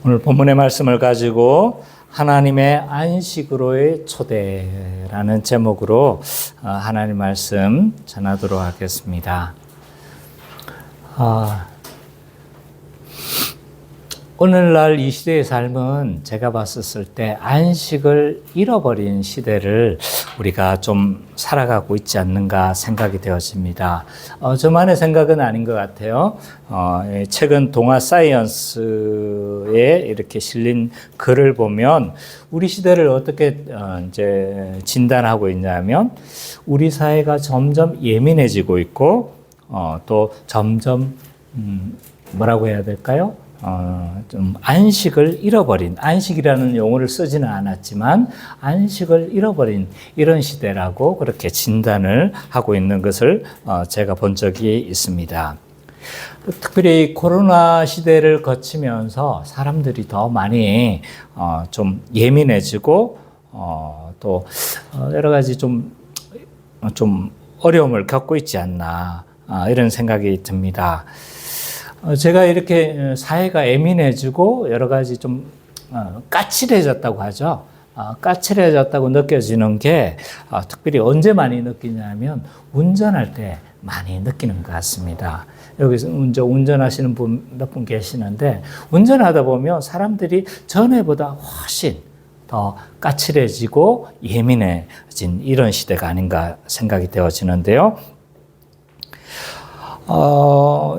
오늘 본문의 말씀을 가지고 하나님의 안식으로의 초대라는 제목으로 하나님 말씀 전하도록 하겠습니다. 오늘날 이 시대의 삶은 제가 봤었을 때 안식을 잃어버린 시대를 우리가 좀 살아가고 있지 않는가 생각이 되어집니다. 저만의 생각은 아닌 것 같아요. 최근 동아 사이언스에 이렇게 실린 글을 보면 우리 시대를 어떻게 이제 진단하고 있냐면 우리 사회가 점점 예민해지고 있고 또 점점 뭐라고 해야 될까요? 좀 안식을 잃어버린, 안식이라는 용어를 쓰지는 않았지만 안식을 잃어버린 이런 시대라고 그렇게 진단을 하고 있는 것을 제가 본 적이 있습니다. 특별히 코로나 시대를 거치면서 사람들이 더 많이 좀 예민해지고 또 여러 가지 좀 어려움을 겪고 있지 않나 이런 생각이 듭니다. 제가 이렇게 사회가 예민해지고 여러 가지 좀 까칠해졌다고 하죠. 까칠해졌다고 느껴지는 게 특별히 언제 많이 느끼냐면 운전할 때 많이 느끼는 것 같습니다. 여기서 운전하시는 분 몇 분 계시는데 운전하다 보면 사람들이 전에보다 훨씬 더 까칠해지고 예민해진 이런 시대가 아닌가 생각이 되어지는데요.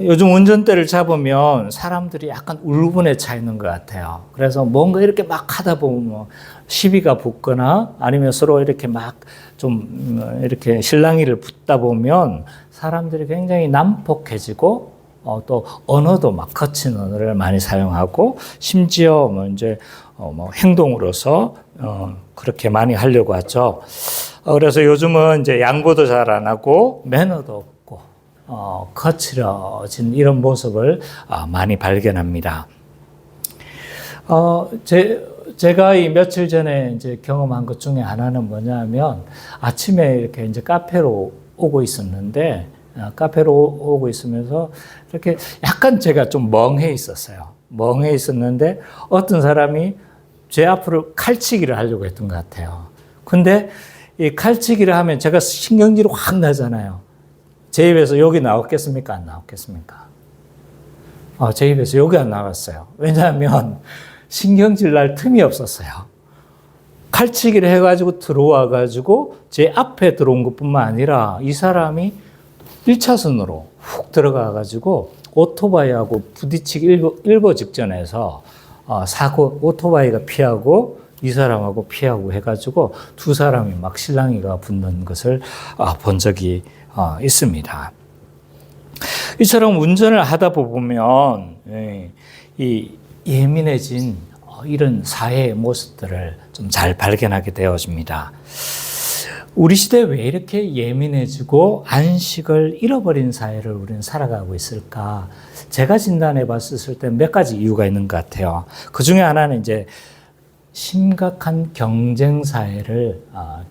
요즘 운전대를 잡으면 사람들이 약간 울분에 차 있는 것 같아요. 그래서 뭔가 이렇게 막 하다 보면 시비가 붙거나 아니면 서로 이렇게 막 좀 이렇게 실랑이를 붙다 보면 사람들이 굉장히 난폭해지고 또 언어도 막 거친 언어를 많이 사용하고 심지어 뭐 이제 뭐 행동으로서 그렇게 많이 하려고 하죠. 그래서 요즘은 이제 양보도 잘 안 하고 매너도 없고 거칠어진 이런 모습을 많이 발견합니다. 제가 이 며칠 전에 이제 경험한 것 중에 하나는 뭐냐면 아침에 이렇게 이제 카페로 오고 있었는데 카페로 오고 있으면서 이렇게 약간 제가 좀 멍해 있었어요. 멍해 있었는데 어떤 사람이 제 앞으로 칼치기를 하려고 했던 것 같아요. 근데 이 칼치기를 하면 제가 신경질이 확 나잖아요. 제 입에서 욕이 나왔겠습니까? 안 나왔겠습니까? 제 입에서 욕이 안 나왔어요. 왜냐하면 신경질 날 틈이 없었어요. 칼치기를 해가지고 들어와가지고 제 앞에 들어온 것뿐만 아니라 이 사람이 1차선으로 훅 들어가가지고 오토바이하고 부딪히기 일보 직전에서 오토바이가 피하고 이 사람하고 피하고 해가지고 두 사람이 막 실랑이가 붙는 것을 본 적이 있습니다. 이처럼 운전을 하다 보면 이 예민해진 이런 사회의 모습들을 좀 잘 발견하게 되어집니다. 우리 시대에 왜 이렇게 예민해지고 안식을 잃어버린 사회를 우리는 살아가고 있을까? 제가 진단해 봤을 때 몇 가지 이유가 있는 것 같아요. 그 중에 하나는 이제 심각한 경쟁 사회를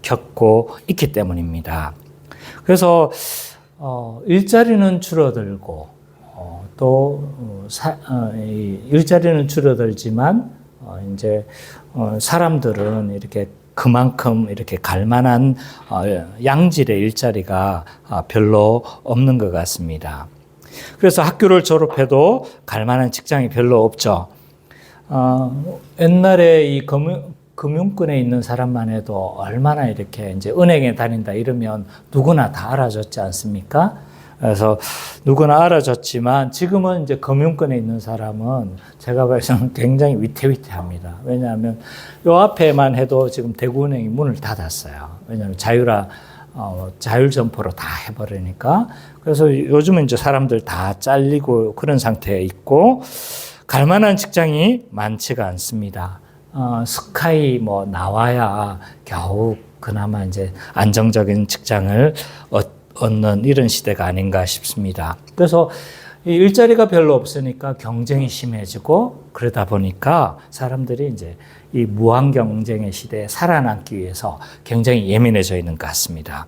겪고 있기 때문입니다. 그래서 일자리는 줄어들고 또 일자리는 줄어들지만 이제 사람들은 이렇게 그만큼 이렇게 갈 만한 양질의 일자리가 별로 없는 것 같습니다. 그래서 학교를 졸업해도 갈 만한 직장이 별로 없죠. 옛날에 이 금융권에 있는 사람만 해도 얼마나 이렇게 이제 은행에 다닌다 이러면 누구나 다 알아줬지 않습니까? 그래서 누구나 알아줬지만 지금은 이제 금융권에 있는 사람은 제가 봐서는 굉장히 위태위태합니다. 왜냐하면 요 앞에만 해도 지금 대구은행이 문을 닫았어요. 왜냐하면 자율 점포로 다 해버리니까. 그래서 요즘은 이제 사람들 다 잘리고 그런 상태에 있고 갈 만한 직장이 많지가 않습니다. 스카이 뭐 나와야 겨우 그나마 이제 안정적인 직장을 얻는 이런 시대가 아닌가 싶습니다. 그래서 일자리가 별로 없으니까 경쟁이 심해지고 그러다 보니까 사람들이 이제 이 무한 경쟁의 시대에 살아남기 위해서 굉장히 예민해져 있는 것 같습니다.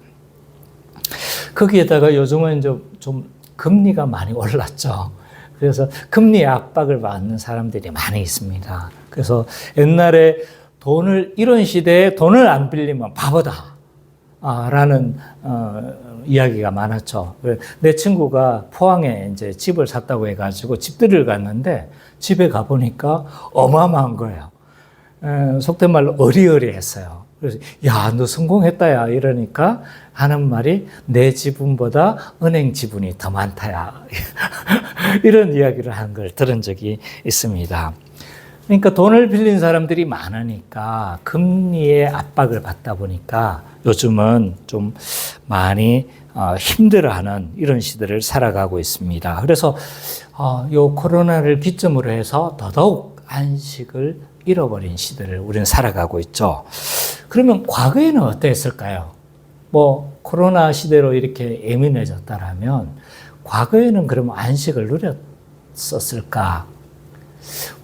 거기에다가 요즘은 이제 좀 금리가 많이 올랐죠. 그래서 금리 압박을 받는 사람들이 많이 있습니다. 그래서 옛날에 이런 시대에 돈을 안 빌리면 바보다. 라는 이야기가 많았죠. 내 친구가 포항에 이제 집을 샀다고 해가지고 집들이를 갔는데 집에 가보니까 어마어마한 거예요. 속된 말로 어리어리했어요. 그래서 야, 너 성공했다야 이러니까 하는 말이 내 지분보다 은행 지분이 더 많다야. 이런 이야기를 하는 걸 들은 적이 있습니다. 그러니까 돈을 빌린 사람들이 많으니까 금리의 압박을 받다 보니까 요즘은 좀 많이 힘들어하는 이런 시대를 살아가고 있습니다. 그래서 요 코로나를 기점으로 해서 더더욱 안식을 잃어버린 시대를 우리는 살아가고 있죠. 그러면 과거에는 어땠을까요? 뭐 코로나 시대로 이렇게 예민해졌다라면 과거에는 그러면 안식을 누렸었을까?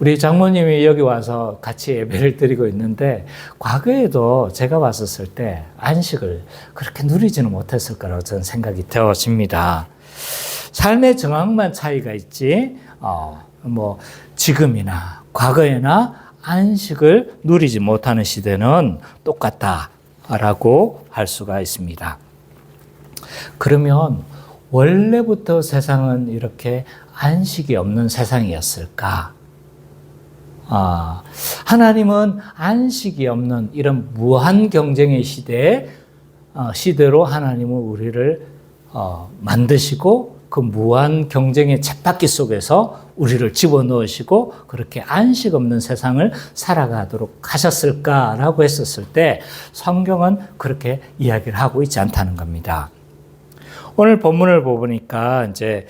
우리 장모님이 여기 와서 같이 예배를 드리고 있는데 과거에도 제가 왔었을 때 안식을 그렇게 누리지는 못했을 거라고 저는 생각이 되어집니다. 삶의 정황만 차이가 있지 뭐 지금이나 과거에나 안식을 누리지 못하는 시대는 똑같다라고 할 수가 있습니다. 그러면 원래부터 세상은 이렇게 안식이 없는 세상이었을까? 하나님은 안식이 없는 이런 무한 경쟁의 시대로 하나님은 우리를 만드시고 그 무한 경쟁의 쳇바퀴 속에서 우리를 집어넣으시고 그렇게 안식 없는 세상을 살아가도록 하셨을까라고 했었을 때 성경은 그렇게 이야기를 하고 있지 않다는 겁니다. 오늘 본문을 보니까 이제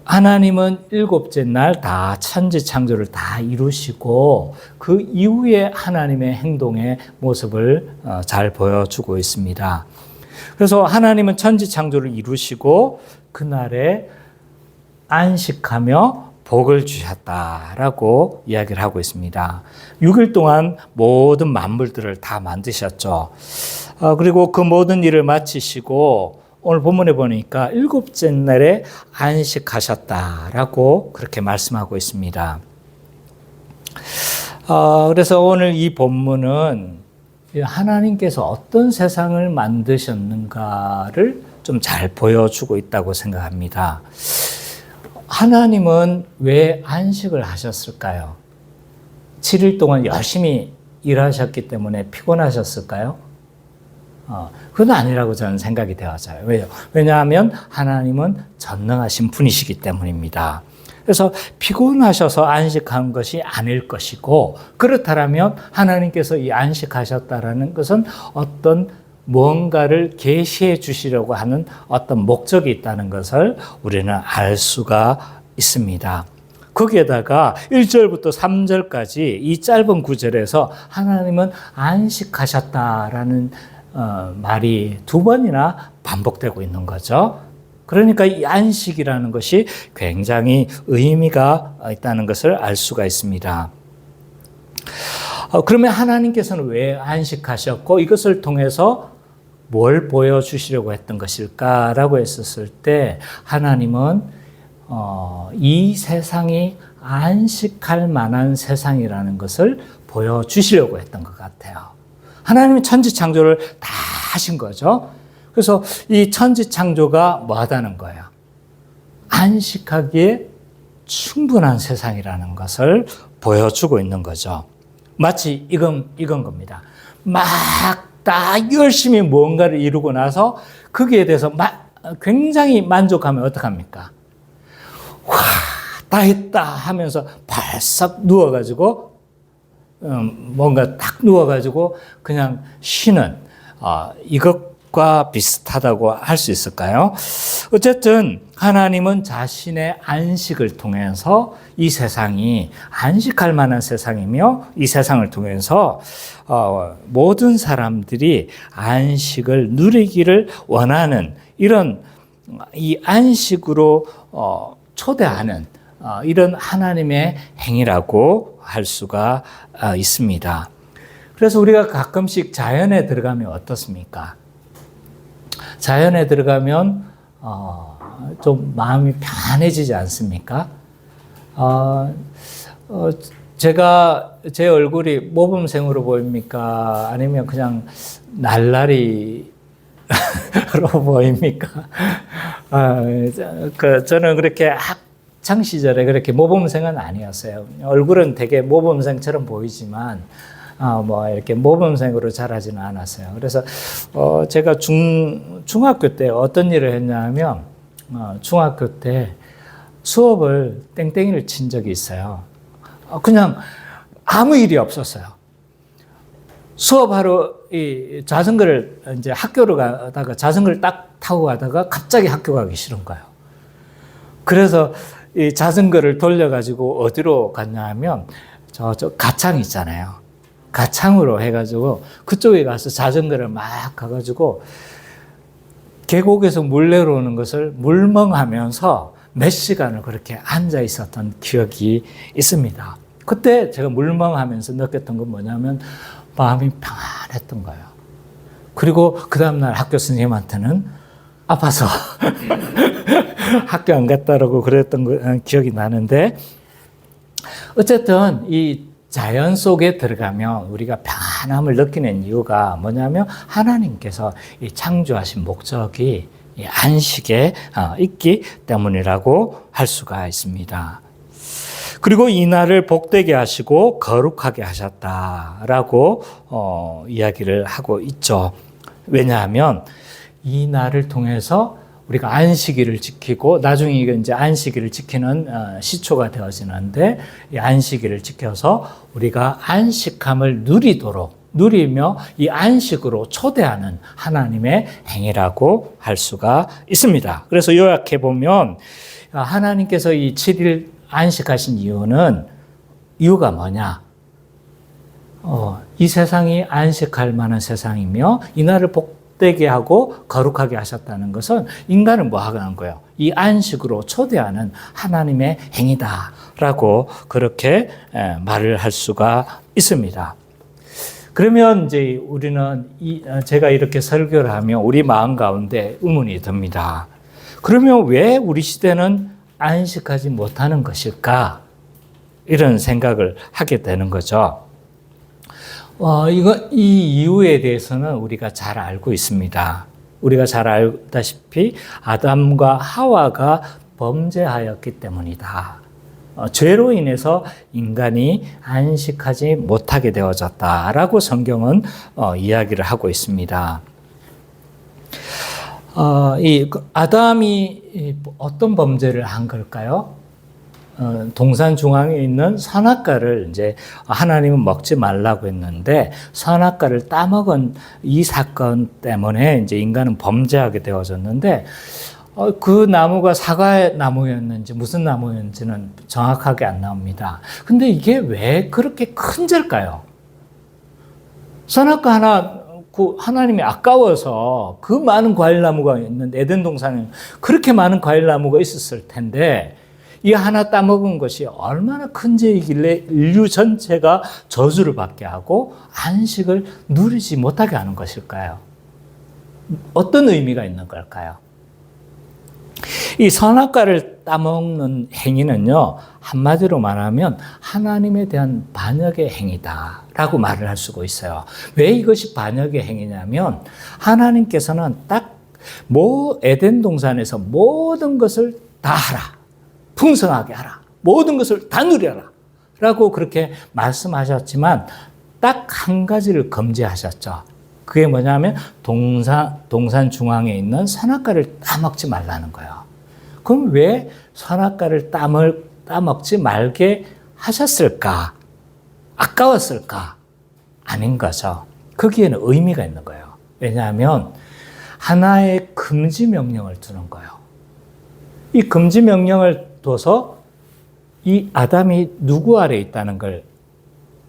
하나님은 일곱째 날 다 천지 창조를 다 이루시고 그 이후에 하나님의 행동의 모습을 잘 보여주고 있습니다. 그래서 하나님은 천지 창조를 이루시고 그날에 안식하며 복을 주셨다라고 이야기를 하고 있습니다. 6일 동안 모든 만물들을 다 만드셨죠. 그리고 그 모든 일을 마치시고 오늘 본문에 보니까 일곱째 날에 안식하셨다라고 그렇게 말씀하고 있습니다. 그래서 오늘 이 본문은 하나님께서 어떤 세상을 만드셨는가를 좀 잘 보여주고 있다고 생각합니다. 하나님은 왜 안식을 하셨을까요? 7일 동안 열심히 일하셨기 때문에 피곤하셨을까요? 그건 아니라고 저는 생각이 되어져요. 왜요? 왜냐하면 하나님은 전능하신 분이시기 때문입니다. 그래서 피곤하셔서 안식한 것이 아닐 것이고 그렇다면 하나님께서 이 안식하셨다라는 것은 어떤 무언가를 계시해 주시려고 하는 어떤 목적이 있다는 것을 우리는 알 수가 있습니다. 거기에다가 1절부터 3절까지 이 짧은 구절에서 하나님은 안식하셨다라는 말이 두 번이나 반복되고 있는 거죠. 그러니까 이 안식이라는 것이 굉장히 의미가 있다는 것을 알 수가 있습니다. 그러면 하나님께서는 왜 안식하셨고 이것을 통해서 뭘 보여주시려고 했던 것일까라고 했었을 때 하나님은 이 세상이 안식할 만한 세상이라는 것을 보여주시려고 했던 것 같아요. 하나님이 천지창조를 다 하신 거죠. 그래서 이 천지창조가 뭐하다는 거예요? 안식하기에 충분한 세상이라는 것을 보여주고 있는 거죠. 마치 이건 겁니다. 막 다 열심히 뭔가를 이루고 나서 거기에 대해서 굉장히 만족하면 어떡합니까? 와, 다 했다 하면서 발싹 누워가지고 뭔가 딱 누워가지고 그냥 쉬는 이것과 비슷하다고 할 수 있을까요? 어쨌든 하나님은 자신의 안식을 통해서 이 세상이 안식할 만한 세상이며 이 세상을 통해서 모든 사람들이 안식을 누리기를 원하는 이런 이 안식으로 초대하는 이런 하나님의 행위라고 할 수가 있습니다. 그래서 우리가 가끔씩 자연에 들어가면 어떻습니까? 자연에 들어가면 좀 마음이 편해지지 않습니까? 제가 제 얼굴이 모범생으로 보입니까? 아니면 그냥 날라리로 보입니까? 저는 그렇게 학창 시절에 그렇게 모범생은 아니었어요. 얼굴은 되게 모범생처럼 보이지만 이렇게 모범생으로 자라지는 않았어요. 그래서 제가 중학교 때 어떤 일을 했냐면 중학교 때 수업을 땡땡이를 친 적이 있어요. 그냥 아무 일이 없었어요. 수업하러 이 자전거를 이제 학교로 가다가 자전거를 딱 타고 가다가 갑자기 학교 가기 싫은 거예요. 그래서 이 자전거를 돌려가지고 어디로 갔냐 하면 저 가창 있잖아요. 가창으로 해가지고 그쪽에 가서 자전거를 막 가가지고 계곡에서 물 내려오는 것을 물멍하면서 몇 시간을 그렇게 앉아 있었던 기억이 있습니다. 그때 제가 물멍하면서 느꼈던 건 뭐냐면 마음이 평안했던 거예요. 그리고 그 다음날 학교 선생님한테는 아파서 학교 안 갔다라고 그랬던 기억이 나는데 어쨌든 이 자연 속에 들어가면 우리가 평안함을 느끼는 이유가 뭐냐면 하나님께서 이 창조하신 목적이 이 안식에 있기 때문이라고 할 수가 있습니다. 그리고 이 날을 복되게 하시고 거룩하게 하셨다라고 이야기를 하고 있죠. 왜냐하면 이 날을 통해서 우리가 안식일을 지키고 나중에 이제 안식일을 지키는 시초가 되어지는데 이 안식일을 지켜서 우리가 안식함을 누리며 이 안식으로 초대하는 하나님의 행위라고 할 수가 있습니다. 그래서 요약해 보면 하나님께서 이 7일 안식하신 이유가 뭐냐? 이 세상이 안식할 만한 세상이며 이 날을 복되게 하고 거룩하게 하셨다는 것은 인간을 뭐 하는 거예요? 이 안식으로 초대하는 하나님의 행위다라고 그렇게 말을 할 수가 있습니다. 그러면 이제 우리는 제가 이렇게 설교를 하면 우리 마음 가운데 의문이 듭니다. 그러면 왜 우리 시대는 안식하지 못하는 것일까? 이런 생각을 하게 되는 거죠. 이 이유에 대해서는 우리가 잘 알고 있습니다. 우리가 잘 알다시피 아담과 하와가 범죄하였기 때문이다. 죄로 인해서 인간이 안식하지 못하게 되어졌다라고 성경은 이야기를 하고 있습니다. 이 아담이 어떤 범죄를 한 걸까요? 동산 중앙에 있는 선악과를 이제 하나님은 먹지 말라고 했는데 선악과를 따먹은 이 사건 때문에 이제 인간은 범죄하게 되어졌는데 그 나무가 사과 나무였는지 무슨 나무였는지는 정확하게 안 나옵니다. 근데 이게 왜 그렇게 큰 죄일까요? 선악과 하나 하나님이 아까워서 그 많은 과일나무가 있는 에덴 동산에 그렇게 많은 과일나무가 있었을 텐데 이 하나 따먹은 것이 얼마나 큰 죄이길래 인류 전체가 저주를 받게 하고 안식을 누리지 못하게 하는 것일까요? 어떤 의미가 있는 걸까요? 이 선악과를 따먹는 행위는요, 한마디로 말하면 하나님에 대한 반역의 행위다라고 말을 할 수가 있어요. 왜 이것이 반역의 행위냐면 하나님께서는 딱 에덴 동산에서 모든 것을 다 하라. 풍성하게 하라. 모든 것을 다 누려라. 라고 그렇게 말씀하셨지만 딱 한 가지를 금지하셨죠. 그게 뭐냐면 동산 중앙에 있는 선악과를 따먹지 말라는 거예요. 그럼 왜 선악과를 따먹지 말게 하셨을까? 아까웠을까? 아닌 거죠. 거기에는 의미가 있는 거예요. 왜냐하면 하나의 금지 명령을 두는 거예요. 이 금지 명령을 둬서 이 아담이 누구 아래에 있다는 걸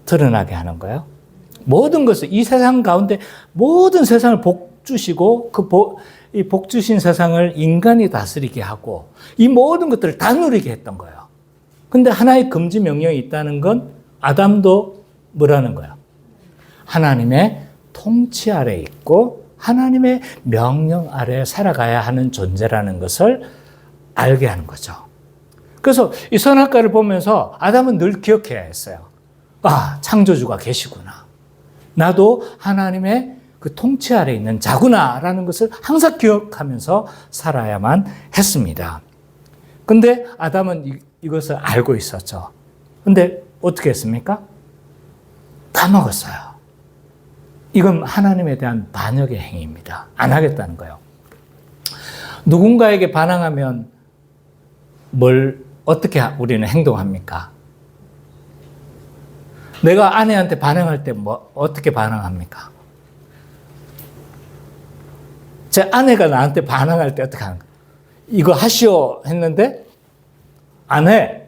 드러나게 하는 거예요. 모든 것을 이 세상 가운데 모든 세상을 복 주시고 이 복 주신 세상을 인간이 다스리게 하고 이 모든 것들을 다 누리게 했던 거예요. 근데 하나의 금지 명령이 있다는 건 아담도 뭐라는 거예요? 하나님의 통치 아래에 있고 하나님의 명령 아래에 살아가야 하는 존재라는 것을 알게 하는 거죠. 그래서 이 선악과를 보면서 아담은 늘 기억해야 했어요. 아, 창조주가 계시구나. 나도 하나님의 그 통치 아래 있는 자구나라는 것을 항상 기억하면서 살아야만 했습니다. 근데 아담은 이것을 알고 있었죠. 근데 어떻게 했습니까? 까먹었어요. 이건 하나님에 대한 반역의 행위입니다. 안 하겠다는 거예요. 누군가에게 반항하면 어떻게 우리는 행동합니까? 내가 아내한테 반항할 때 어떻게 반항합니까? 제 아내가 나한테 반항할 때 어떻게 하는가? 이거 하시오 했는데 안 해.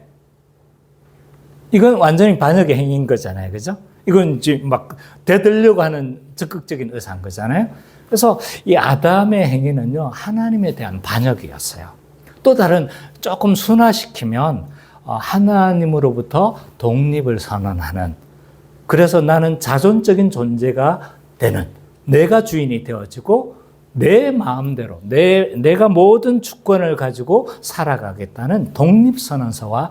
이건 완전히 반역의 행위인 거잖아요. 그죠? 이건 지금 막 되들려고 하는 적극적인 의사인 거잖아요. 그래서 이 아담의 행위는요, 하나님에 대한 반역이었어요. 또 다른 조금 순화시키면 하나님으로부터 독립을 선언하는, 그래서 나는 자존적인 존재가 되는, 내가 주인이 되어지고 내 마음대로 내가 모든 주권을 가지고 살아가겠다는 독립선언서와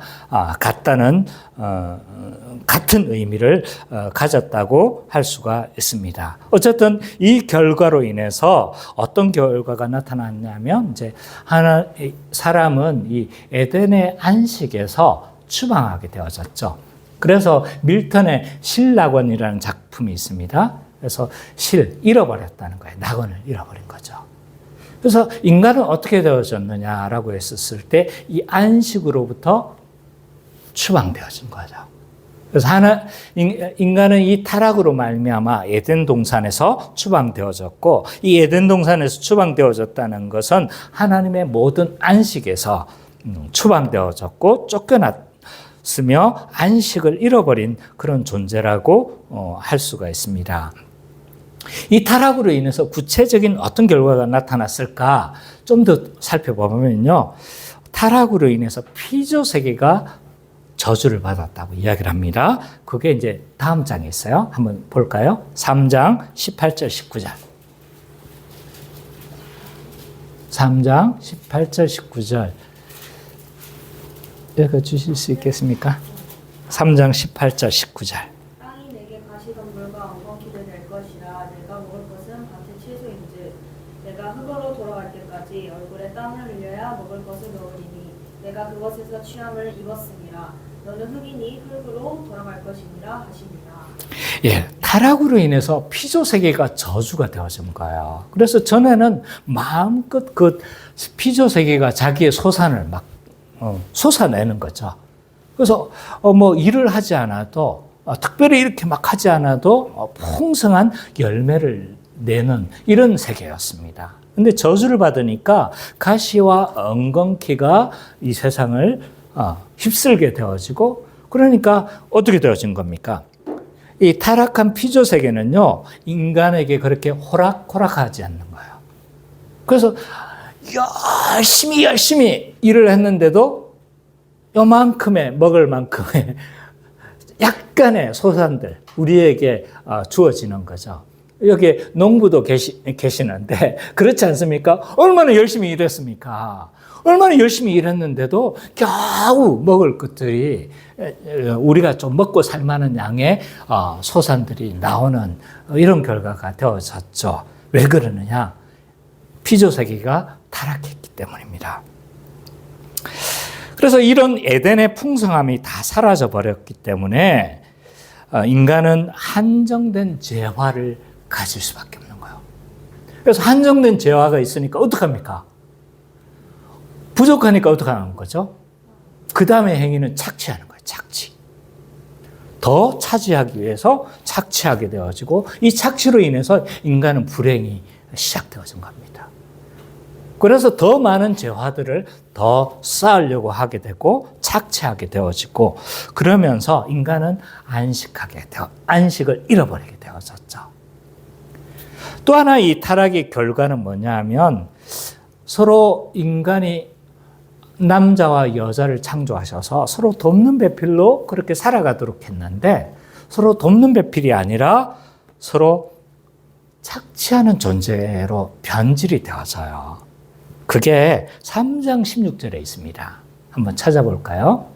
같은 의미를 가졌다고 할 수가 있습니다. 어쨌든 이 결과로 인해서 어떤 결과가 나타났냐면 이제 사람은 이 에덴의 안식에서 추방하게 되어졌죠. 그래서 밀턴의 실낙원이라는 작품이 있습니다. 그래서 잃어버렸다는 거예요. 낙원을 잃어버린 거죠. 그래서 인간은 어떻게 되어졌느냐라고 했었을 때 이 안식으로부터 추방되어진 거죠. 그래서 인간은 이 타락으로 말미암아 에덴 동산에서 추방되어졌고, 이 에덴 동산에서 추방되어졌다는 것은 하나님의 모든 안식에서 추방되어졌고 쫓겨났으며 안식을 잃어버린 그런 존재라고 할 수가 있습니다. 이 타락으로 인해서 구체적인 어떤 결과가 나타났을까 좀 더 살펴보면요, 타락으로 인해서 피조 세계가 저주를 받았다고 이야기를 합니다. 그게 이제 다음 장에 있어요. 한번 볼까요? 3장 18절 19절. 3장 18절 19절. 읽어 주실 수 있겠습니까? 3장 18절 19절. 땅이 내게 가시덤불과 엉겅퀴를 낼 것이라. 내가 먹을 것은 밭의 채소인즉 내가 흙으로 돌아갈 때까지 얼굴에 땀을 흘려야 먹을 것을 먹으리니 내가 그것에서 취함을 입었음이라. 너는 흙이니 흙으로 돌아갈 것이니라 하시니라. 예, 타락으로 인해서 피조 세계가 저주가 되어진 거예요. 그래서 전에는 마음껏 그 피조 세계가 자기의 소산을 막 솟아내는 거죠. 그래서 일을 하지 않아도 특별히 이렇게 막 하지 않아도 풍성한 열매를 내는 이런 세계였습니다. 근데 저주를 받으니까 가시와 엉겅퀴가 이 세상을 휩쓸게 되어지고, 그러니까 어떻게 되어진 겁니까? 이 타락한 피조 세계는요, 인간에게 그렇게 호락호락하지 않는 거예요. 그래서 열심히 일을 했는데도 요만큼의 먹을 만큼의 약간의 소산들 우리에게 주어지는 거죠. 여기 농부도 계시는데 그렇지 않습니까? 얼마나 열심히 일했습니까? 얼마나 열심히 일했는데도 겨우 먹을 것들이, 우리가 좀 먹고 살만한 양의 소산들이 나오는 이런 결과가 되어졌죠. 왜 그러느냐? 피조세계가 타락했기 때문입니다. 그래서 이런 에덴의 풍성함이 다 사라져 버렸기 때문에 인간은 한정된 재화를 가질 수밖에 없는 거예요. 그래서 한정된 재화가 있으니까 어떡합니까? 부족하니까 어떻게 하는 거죠? 그 다음에 행위는 착취하는 거예요. 착취. 더 차지하기 위해서 착취하게 되어지고, 이 착취로 인해서 인간은 불행이 시작되어진 겁니다. 그래서 더 많은 재화들을 더 쌓으려고 하게 되고 착취하게 되어지고, 그러면서 인간은 안식을 잃어버리게 되어졌죠. 또 하나 이 타락의 결과는 뭐냐 하면, 서로 인간이 남자와 여자를 창조하셔서 서로 돕는 배필로 그렇게 살아가도록 했는데, 서로 돕는 배필이 아니라 서로 착취하는 존재로 변질이 되어져요. 그게 3장 16절에 있습니다. 한번 찾아볼까요?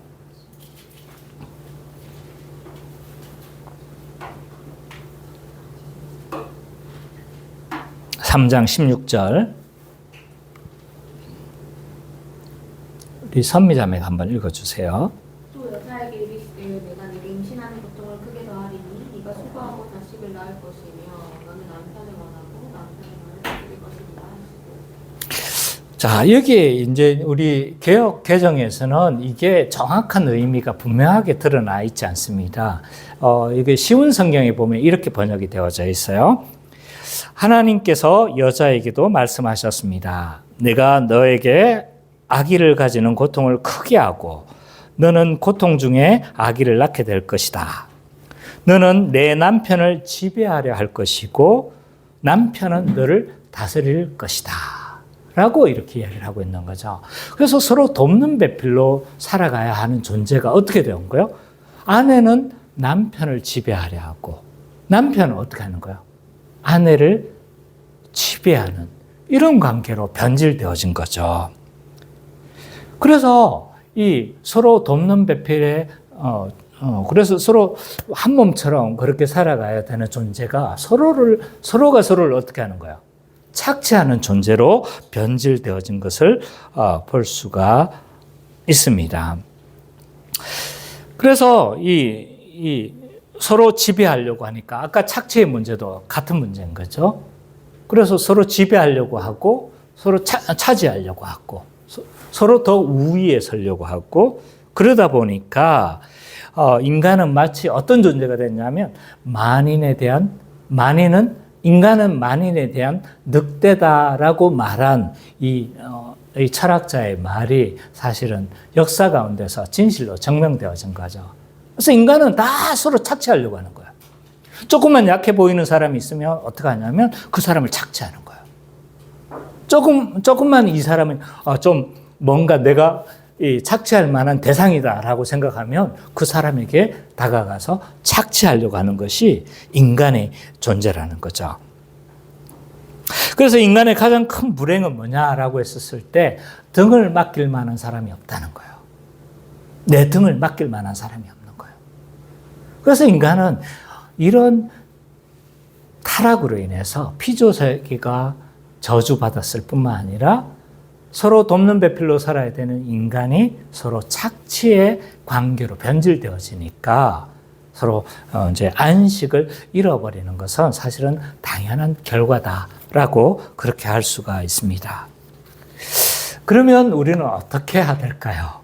3장 16절. 우리 선미자매가 한번 읽어주세요. 또 여자에게 이르시되 내가 네게 임신하는 고통을 크게 더하리니 네가 수고하고 자식을 낳을 것이며 너는 남편을 원하고 남편의 말을 들을 것이니라 하시고. 자, 여기에 이제 우리 개역 개정에서는 이게 정확한 의미가 분명하게 드러나 있지 않습니다. 이게 쉬운 성경에 보면 이렇게 번역이 되어져 있어요. 하나님께서 여자에게도 말씀하셨습니다. 내가 너에게 아기를 가지는 고통을 크게 하고 너는 고통 중에 아기를 낳게 될 것이다. 너는 내 남편을 지배하려 할 것이고 남편은 너를 다스릴 것이다. 라고 이렇게 이야기를 하고 있는 거죠. 그래서 서로 돕는 배필로 살아가야 하는 존재가 어떻게 되는 거예요? 아내는 남편을 지배하려 하고 남편은 어떻게 하는 거예요? 아내를 지배하는 이런 관계로 변질되어진 거죠. 그래서 이 서로 돕는 배필에 그래서 서로 한 몸처럼 그렇게 살아가야 되는 존재가 서로가 서로를 어떻게 하는 거예요? 착취하는 존재로 변질되어진 것을 볼 수가 있습니다. 그래서 이 서로 지배하려고 하니까 아까 착취의 문제도 같은 문제인 거죠. 그래서 서로 지배하려고 하고 서로 차지하려고 하고 서로 더 우위에 서려고 하고 그러다 보니까 인간은 마치 어떤 존재가 됐냐면 인간은 만인에 대한 늑대다라고 말한 이 철학자의 말이 사실은 역사 가운데서 진실로 증명되어진 거죠. 그래서 인간은 다 서로 착취하려고 하는 거예요. 조금만 약해 보이는 사람이 있으면 어떻게 하냐면 그 사람을 착취하는 거예요. 조금만 이 사람은 좀 뭔가 내가 착취할 만한 대상이다라고 생각하면 그 사람에게 다가가서 착취하려고 하는 것이 인간의 존재라는 거죠. 그래서 인간의 가장 큰 불행은 뭐냐라고 했었을 때 등을 맡길 만한 사람이 없다는 거예요. 내 등을 맡길 만한 사람이 없는 거예요. 그래서 인간은 이런 타락으로 인해서 피조세계가 저주받았을 뿐만 아니라 서로 돕는 배필로 살아야 되는 인간이 서로 착취의 관계로 변질되어지니까 서로 이제 안식을 잃어버리는 것은 사실은 당연한 결과다라고 그렇게 할 수가 있습니다. 그러면 우리는 어떻게 해야 될까요?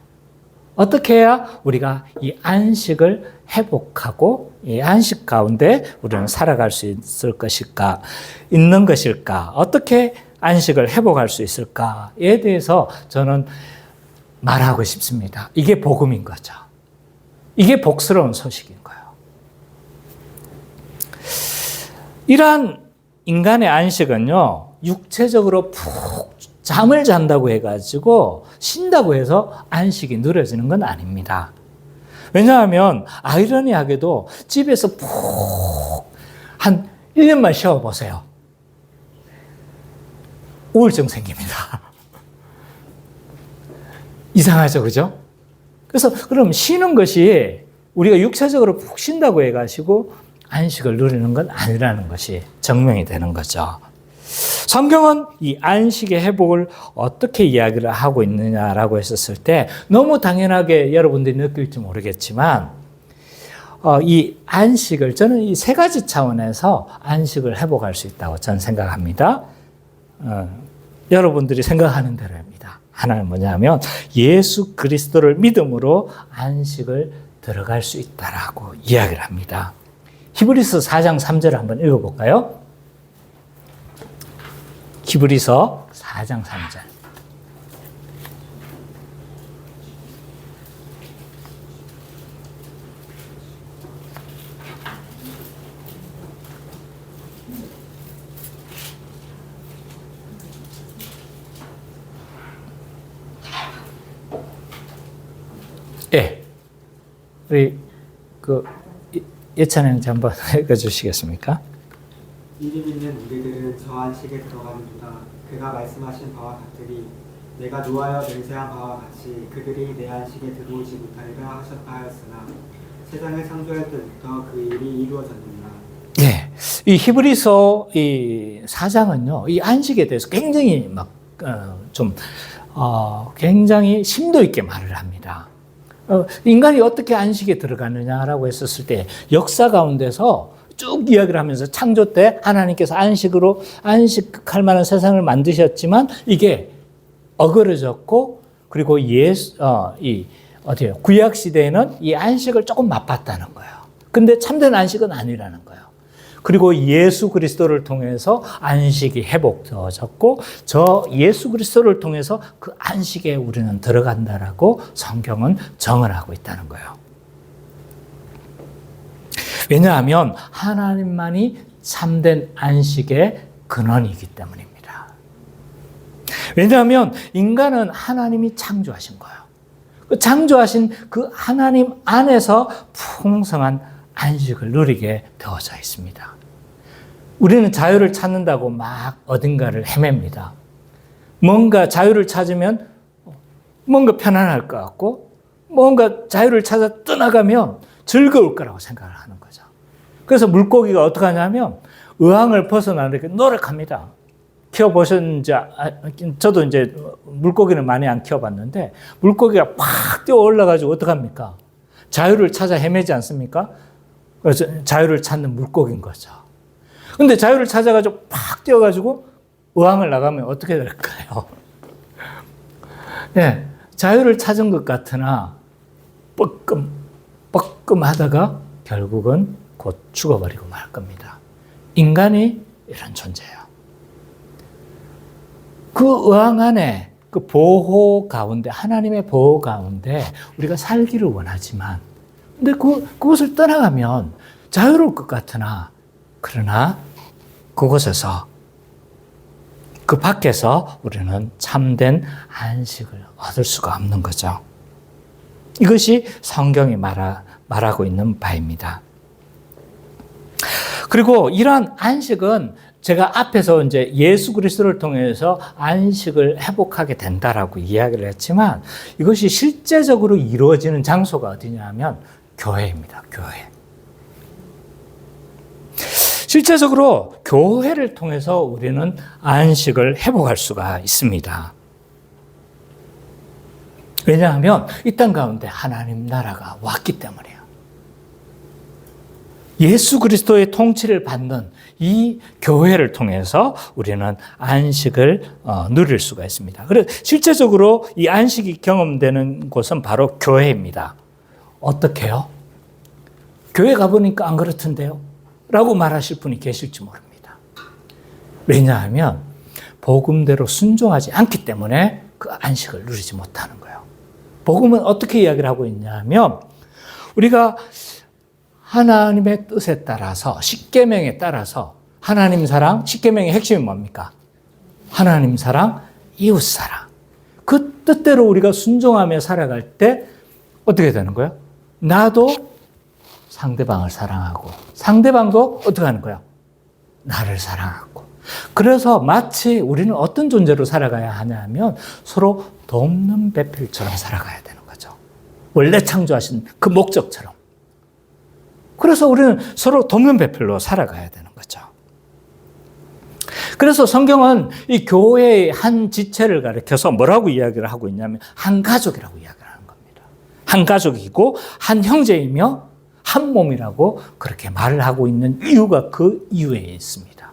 어떻게 해야 우리가 이 안식을 회복하고 이 안식 가운데 우리는 살아갈 수 있는 것일까? 어떻게 안식을 회복할 수 있을까에 대해서 저는 말하고 싶습니다. 이게 복음인 거죠. 이게 복스러운 소식인 거예요. 이러한 인간의 안식은요, 육체적으로 푹 잠을 잔다고 해가지고 쉰다고 해서 안식이 누려지는 건 아닙니다. 왜냐하면 아이러니하게도 집에서 푹 한 1년만 쉬어보세요. 우울증 생깁니다. 이상하죠, 그죠? 그래서 그럼 쉬는 것이 우리가 육체적으로 푹 쉰다고 해가지고 안식을 누리는 건 아니라는 것이 증명이 되는 거죠. 성경은 이 안식의 회복을 어떻게 이야기를 하고 있느냐라고 했었을 때 너무 당연하게 여러분들이 느낄지 모르겠지만 이 안식을 저는 이 세 가지 차원에서 안식을 회복할 수 있다고 저는 생각합니다. 여러분들이 생각하는 대로입니다. 하나는 뭐냐면 예수 그리스도를 믿음으로 안식을 들어갈 수 있다라고 이야기를 합니다. 히브리서 4장 3절을 한번 읽어볼까요? 히브리서 4장 3절. 예. 우리 예찬 형제 한번 읽어주시겠습니까? 이를 믿는 우리들은 저 안식에 들어가는도다. 그가 말씀하신 바와 같으리 내가 노하여 맹세한 바와 같이 그들이 내 안식에 들어오지 못하리라 하였으나 세상을 창조할 때부터 그 일이 이루어졌느니라. 예, 이 히브리서 이 4장은요, 이 안식에 대해서 굉장히 굉장히 심도 있게 말을 합니다. 인간이 어떻게 안식에 들어가느냐라고 했었을 때 역사 가운데서 쭉 이야기를 하면서 창조 때 하나님께서 안식할 만한 세상을 만드셨지만 이게 어그러졌고 그리고 구약 시대에는 이 안식을 조금 맛봤다는 거예요. 근데 참된 안식은 아니라는 거예요. 그리고 예수 그리스도를 통해서 안식이 회복되어졌고 저 예수 그리스도를 통해서 그 안식에 우리는 들어간다라고 성경은 정언하고 있다는 거예요. 왜냐하면 하나님만이 참된 안식의 근원이기 때문입니다. 왜냐하면 인간은 하나님이 창조하신 거예요. 그 창조하신 그 하나님 안에서 풍성한 안식을 누리게 되어져 있습니다. 우리는 자유를 찾는다고 막 어딘가를 헤맵니다. 뭔가 자유를 찾으면 뭔가 편안할 것 같고 뭔가 자유를 찾아 떠나가면 즐거울 거라고 생각을 하는 거죠. 그래서 물고기가 어떻게 하냐면 의왕을 벗어나려고 노력합니다. 키워보셨는지, 저도 이제 물고기는 많이 안 키워봤는데 물고기가 팍 뛰어 올라가지고 어떡합니까? 자유를 찾아 헤매지 않습니까? 그래서 자유를 찾는 물고기인 거죠. 근데 자유를 찾아가지고 팍 뛰어가지고 의왕을 나가면 어떻게 될까요? 네, 자유를 찾은 것 같으나 뻐끔하다가 결국은 곧 죽어버리고 말 겁니다. 인간이 이런 존재예요. 그 의왕 안에 그 보호 가운데, 하나님의 보호 가운데 우리가 살기를 원하지만 근데 그곳을 떠나가면 자유로울 것 같으나 그러나 그곳에서 그 밖에서 우리는 참된 안식을 얻을 수가 없는 거죠. 이것이 성경이 말하고 있는 바입니다. 그리고 이러한 안식은 제가 앞에서 이제 예수 그리스도를 통해서 안식을 회복하게 된다라고 이야기를 했지만 이것이 실제적으로 이루어지는 장소가 어디냐면 교회입니다. 교회. 실제적으로 교회를 통해서 우리는 안식을 회복할 수가 있습니다. 왜냐하면 이 땅 가운데 하나님 나라가 왔기 때문이에요. 예수 그리스도의 통치를 받는 이 교회를 통해서 우리는 안식을 누릴 수가 있습니다. 그래서 실제적으로 이 안식이 경험되는 곳은 바로 교회입니다. 어떻게요? 교회 가보니까 안 그렇던데요? 라고 말하실 분이 계실지 모릅니다. 왜냐하면 복음대로 순종하지 않기 때문에 그 안식을 누리지 못하는 거예요. 복음은 어떻게 이야기를 하고 있냐면 우리가 하나님의 뜻에 따라서 십계명에 따라서 하나님 사랑, 십계명의 핵심이 뭡니까? 하나님 사랑, 이웃 사랑. 그 뜻대로 우리가 순종하며 살아갈 때 어떻게 되는 거예요? 나도 상대방을 사랑하고 상대방도 어떻게 하는 거예요? 나를 사랑하고. 그래서 마치 우리는 어떤 존재로 살아가야 하냐면 서로 돕는 배필처럼 살아가야 되는 거죠. 원래 창조하신 그 목적처럼. 그래서 우리는 서로 돕는 배필로 살아가야 되는 거죠. 그래서 성경은 이 교회의 한 지체를 가리켜서 뭐라고 이야기를 하고 있냐면 한 가족이라고 이야기를 하는 겁니다. 한 가족이고 한 형제이며 한 몸이라고 그렇게 말을 하고 있는 이유가 그 이유에 있습니다.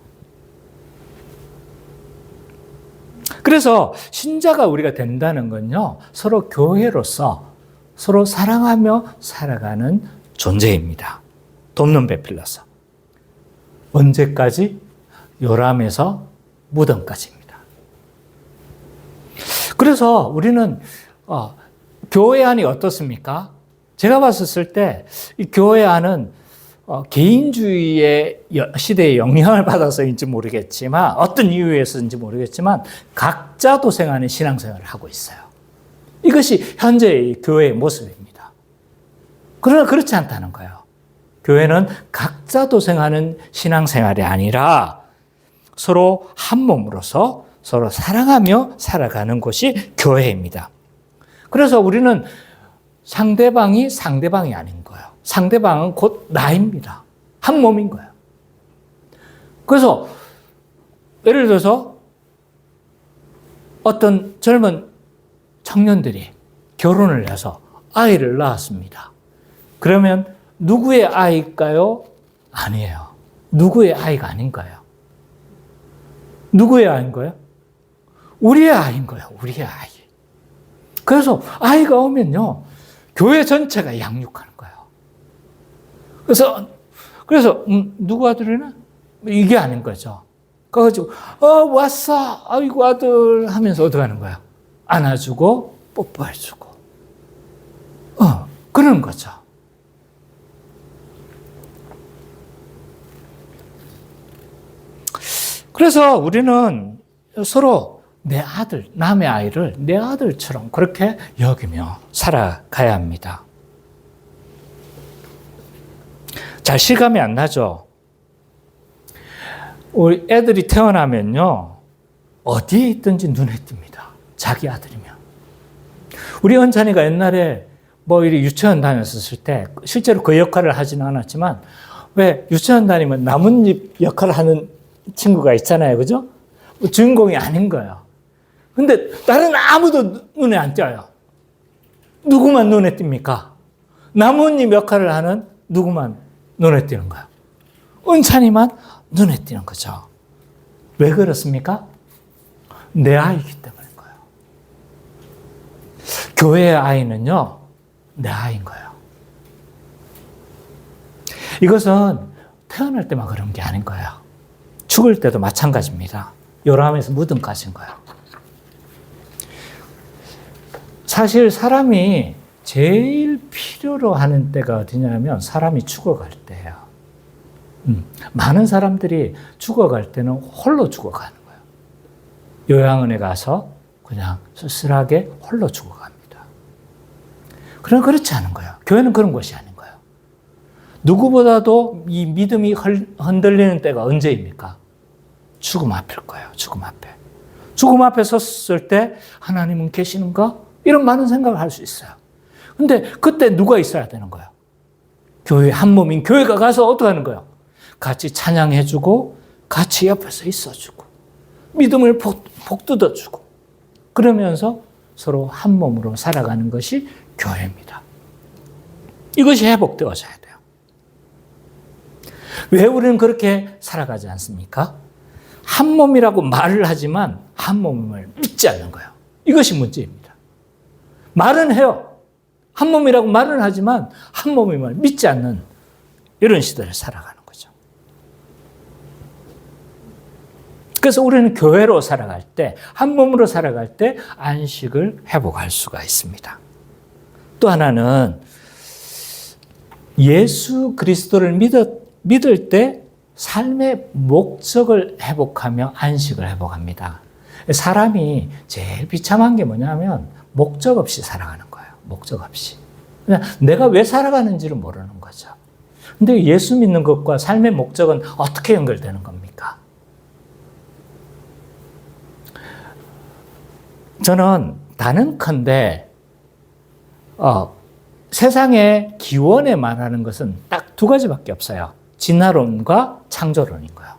그래서 신자가 우리가 된다는 건요, 서로 교회로서 서로 사랑하며 살아가는 존재입니다. 돕는 배필로서. 언제까지? 요람에서 무덤까지입니다. 그래서 우리는 교회 안이 어떻습니까? 제가 봤을 때 이 교회 안은 개인주의의 시대에 영향을 받아서인지 모르겠지만 어떤 이유에서인지 모르겠지만 각자 도생하는 신앙생활을 하고 있어요. 이것이 현재의 교회의 모습입니다. 그러나 그렇지 않다는 거예요. 교회는 각자 도생하는 신앙생활이 아니라 서로 한 몸으로서 서로 사랑하며 살아가는 곳이 교회입니다. 그래서 우리는 상대방이 아닌 거예요. 상대방은 곧 나입니다. 한 몸인 거예요. 그래서 예를 들어서 어떤 젊은 청년들이 결혼을 해서 아이를 낳았습니다. 그러면 누구의 아이일까요? 아니에요. 누구의 아이가 아닌 거예요. 누구의 아이인 거예요? 우리의 아이인 거예요. 우리의 아이. 그래서 아이가 오면요, 교회 전체가 양육하는 거예요. 그래서 누구 아들이나 이게 아닌 거죠. 그래가지고 왔어, 아이고 아들 하면서 어떻게 하는 거예요? 안아주고 뽀뽀해주고, 그러는 거죠. 그래서 우리는 서로 내 아들, 남의 아이를 내 아들처럼 그렇게 여기며 살아가야 합니다. 잘 실감이 안 나죠? 우리 애들이 태어나면요, 어디에 있든지 눈에 띕니다. 자기 아들이면. 우리 은찬이가 옛날에 이리 유치원 다녔었을 때, 실제로 그 역할을 하지는 않았지만, 왜 유치원 다니면 나뭇잎 역할을 하는 친구가 있잖아요. 그죠? 주인공이 아닌 거예요. 근데 다른 아무도 눈에 안 띄어요. 누구만 눈에 띕니까? 나뭇잎 역할을 하는 누구만 눈에 띄는 거예요. 은찬이만 눈에 띄는 거죠. 왜 그렇습니까? 내 아이이기 때문인 거예요. 교회의 아이는요, 내 아이인 거예요. 이것은 태어날 때만 그런 게 아닌 거예요. 죽을 때도 마찬가지입니다. 요람에서 무덤까지인 거예요. 사실 사람이 제일 필요로 하는 때가 어디냐면 사람이 죽어갈 때예요. 많은 사람들이 죽어갈 때는 홀로 죽어가는 거예요. 요양원에 가서 그냥 쓸쓸하게 홀로 죽어갑니다. 그러나 그렇지 않은 거예요. 교회는 그런 곳이 아닌 거예요. 누구보다도 이 믿음이 흔들리는 때가 언제입니까? 죽음 앞일 거예요. 죽음 앞에. 죽음 앞에 섰을 때 하나님은 계시는가? 이런 많은 생각을 할 수 있어요. 근데 그때 누가 있어야 되는 거예요? 교회 한 몸인 교회가 가서 어떻게 하는 거예요? 같이 찬양해주고 같이 옆에서 있어주고 믿음을 복돋아주고 그러면서 서로 한 몸으로 살아가는 것이 교회입니다. 이것이 회복되어져야 돼요. 왜 우리는 그렇게 살아가지 않습니까? 한 몸이라고 말을 하지만 한 몸을 믿지 않는 거예요. 이것이 문제입니다. 말은 해요. 한 몸이라고 말은 하지만 한 몸임을 믿지 않는 이런 시대를 살아가는 거죠. 그래서 우리는 교회로 살아갈 때, 한 몸으로 살아갈 때 안식을 회복할 수가 있습니다. 또 하나는 예수 그리스도를 믿을 때 삶의 목적을 회복하며 안식을 회복합니다. 사람이 제일 비참한 게 뭐냐면 목적 없이 살아가는 거예요. 목적 없이. 그냥 내가 왜 살아가는지를 모르는 거죠. 근데 예수 믿는 것과 삶의 목적은 어떻게 연결되는 겁니까? 저는 단언컨대 세상의 기원에 말하는 것은 딱 두 가지밖에 없어요. 진화론과 창조론인 거예요.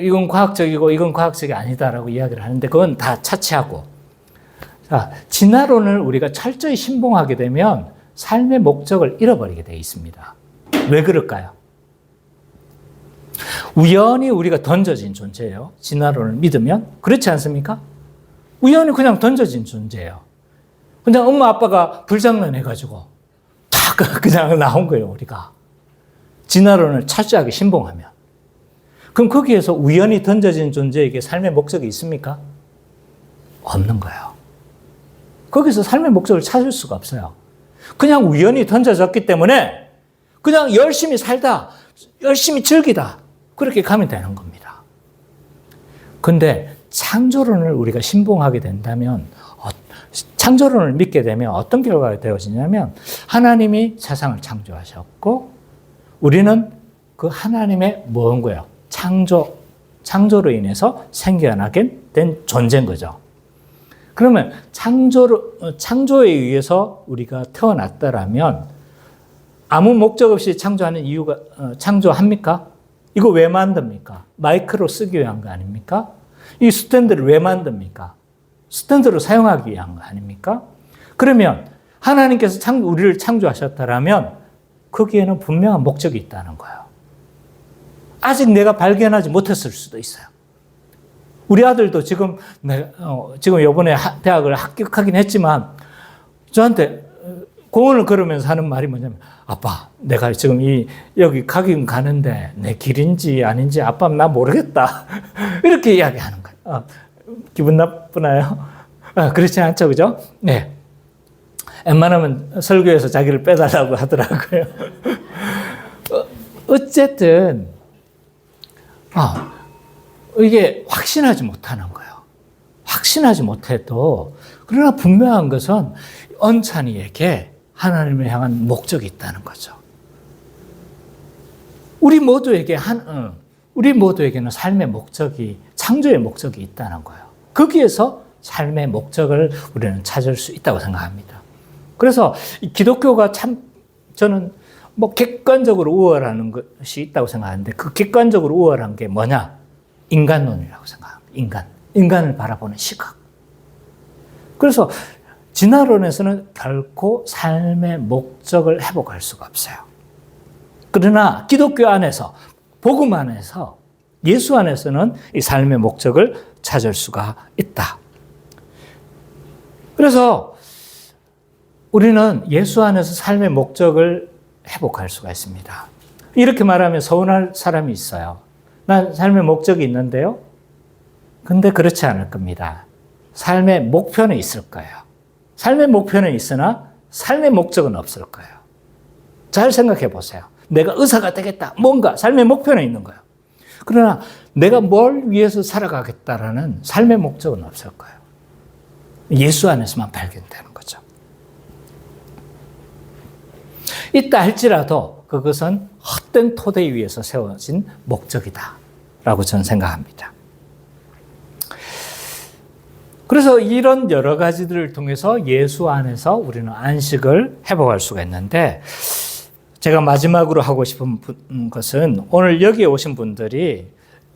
이건 과학적이고 이건 과학적이 아니다라고 이야기를 하는데 그건 다 차치하고. 자, 진화론을 우리가 철저히 신봉하게 되면 삶의 목적을 잃어버리게 되어 있습니다. 왜 그럴까요? 우연히 우리가 던져진 존재예요. 진화론을 믿으면. 그렇지 않습니까? 우연히 그냥 던져진 존재예요. 그냥 엄마 아빠가 불장난해가지고 다 그냥 나온 거예요, 우리가. 진화론을 철저하게 신봉하면. 그럼 거기에서 우연히 던져진 존재에게 삶의 목적이 있습니까? 없는 거예요. 거기서 삶의 목적을 찾을 수가 없어요. 그냥 우연히 던져졌기 때문에 그냥 열심히 살다, 열심히 즐기다, 그렇게 가면 되는 겁니다. 근데 창조론을 우리가 신봉하게 된다면, 창조론을 믿게 되면 어떤 결과가 되어지냐면 하나님이 세상을 창조하셨고 우리는 그 하나님의 뭔 거예요? 창조 창조로 인해서 생겨나게 된 존재인 거죠. 그러면 창조에 의해서 우리가 태어났다라면 아무 목적 없이 창조하는 이유가, 창조합니까? 이거 왜 만듭니까? 마이크로 쓰기 위한 거 아닙니까? 이 스탠드를 왜 만듭니까? 스탠드로 사용하기 위한 거 아닙니까? 그러면 하나님께서 우리를 창조하셨다라면 거기에는 분명한 목적이 있다는 거예요. 아직 내가 발견하지 못했을 수도 있어요. 우리 아들도 지금 이번에 대학을 합격하긴 했지만 저한테 공원을 걸으면서 하는 말이 뭐냐면, 아빠, 내가 지금 여기 가긴 가는데 내 길인지 아닌지 아빠 나 모르겠다. 이렇게 이야기하는 거예요. 기분 나쁘나요? 그렇지 않죠, 그죠? 네. 웬만하면 설교에서 자기를 빼달라고 하더라고요. 어쨌든, 이게 확신하지 못하는 거예요. 확신하지 못해도, 그러나 분명한 것은 언찬이에게 하나님을 향한 목적이 있다는 거죠. 우리 모두에게는 삶의 목적이, 창조의 목적이 있다는 거예요. 거기에서 삶의 목적을 우리는 찾을 수 있다고 생각합니다. 그래서 기독교가 저는 객관적으로 우월하는 것이 있다고 생각하는데 그 객관적으로 우월한 게 뭐냐? 인간론이라고 생각합니다. 인간을 바라보는 시각. 그래서 진화론에서는 결코 삶의 목적을 회복할 수가 없어요. 그러나 기독교 안에서, 복음 안에서, 예수 안에서는 이 삶의 목적을 찾을 수가 있다. 그래서 우리는 예수 안에서 삶의 목적을 회복할 수가 있습니다. 이렇게 말하면 서운할 사람이 있어요. 난 삶의 목적이 있는데요. 근데 그렇지 않을 겁니다. 삶의 목표는 있을 거예요. 삶의 목표는 있으나 삶의 목적은 없을 거예요. 잘 생각해 보세요. 내가 의사가 되겠다. 뭔가 삶의 목표는 있는 거예요. 그러나 내가 뭘 위해서 살아가겠다라는 삶의 목적은 없을 거예요. 예수 안에서만 발견되는 거죠. 있다 할지라도 그것은 헛된 토대 위에서 세워진 목적이다 라고 저는 생각합니다. 그래서 이런 여러 가지들을 통해서 예수 안에서 우리는 안식을 회복할 수가 있는데, 제가 마지막으로 하고 싶은 것은 오늘 여기에 오신 분들이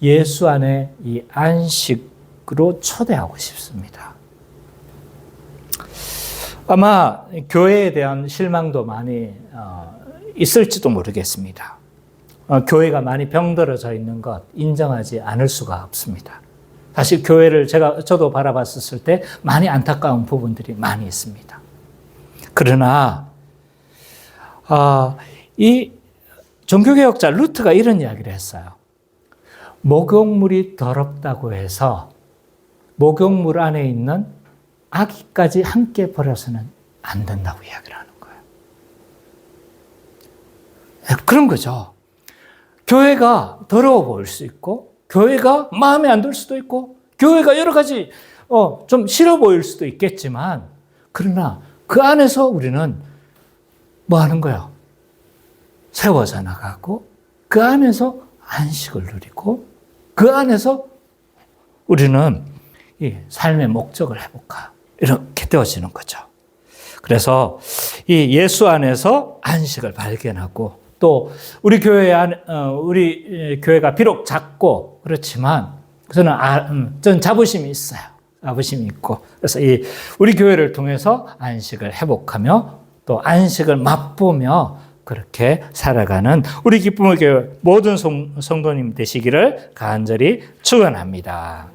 예수 안에 이 안식으로 초대하고 싶습니다. 아마 교회에 대한 실망도 많이 있을지도 모르겠습니다. 교회가 많이 병들어져 있는 것 인정하지 않을 수가 없습니다. 사실 교회를 저도 바라봤을 때 많이 안타까운 부분들이 많이 있습니다. 그러나 이 종교개혁자 루트가 이런 이야기를 했어요. 목욕물이 더럽다고 해서 목욕물 안에 있는 아기까지 함께 버려서는 안 된다고 이야기를 하는 거예요. 그런 거죠. 교회가 더러워 보일 수 있고, 교회가 마음에 안 들 수도 있고, 교회가 여러 가지 좀 싫어 보일 수도 있겠지만, 그러나 그 안에서 우리는 뭐 하는 거예요? 세워져 나가고, 그 안에서 안식을 누리고, 그 안에서 우리는 이 삶의 목적을 회복하고 이렇게 되어지는 거죠. 그래서 이 예수 안에서 안식을 발견하고, 또 우리 교회가 비록 작고 그렇지만 저는 자부심이 있어요. 자부심이 있고, 그래서 우리 교회를 통해서 안식을 회복하며 또 안식을 맛보며 그렇게 살아가는 우리 기쁨의 교회 모든 성도님 되시기를 간절히 축원합니다.